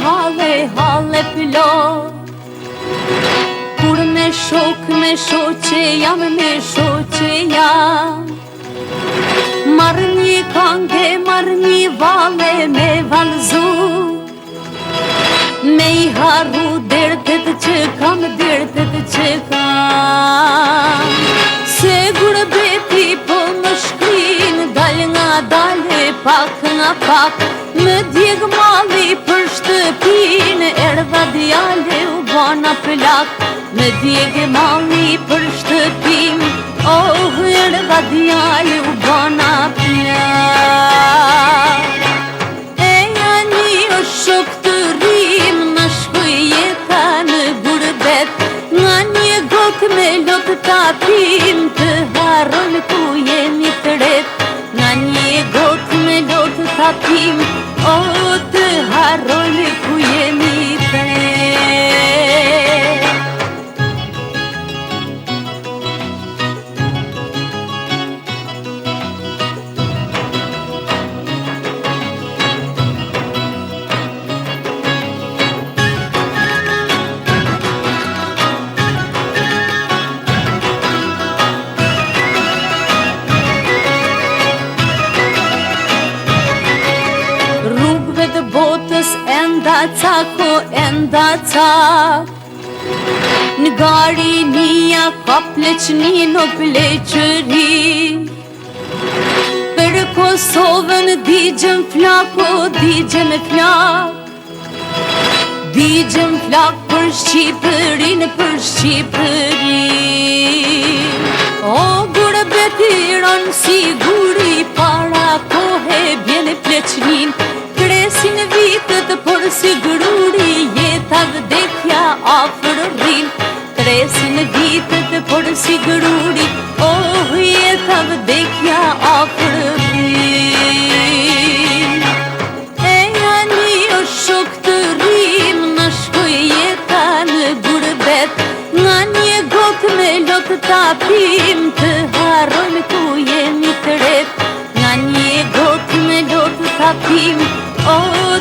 hale pilot. Kur me shoqe jam, me shoqe jam. Marrë një kange, marrë një vale me valzu, me I harru dertet që kam, dertet që kam. Se gurbeti po më shkrin, dal nga dale, pak nga pak, më djeg malli për shtëpin, erdha djale u bana plak. Më djeg malli për shtëpin, oh, erdha djale u bana plak. Eja një shok të rim, në shkuj jeta në gurbet, nga një gok me lot tapim, të harron ku jemi të ret. Nga një gok me lot tapim, oh, të harron ku jemi të ret. Botës enda cako, enda cak. Në gari nija ka pleqni në pleqëri. Për Kosovën digjem flako, digjem flak. Digjem flak për Shqipërin, për Shqipërin. O gurbeti ran siguri, para kohe bjene pleqnin. Kresin vitët por si gruri, jeta vdekja afër rrin. Kresin vitët por si gruri, oh, jeta vdekja afër rrin. Eja një shok të rim, në shkuj jeta në gurbet, nga një gok me lot tapim, të harron ku jemi të ret. Nga një gok me lot tapim, oh,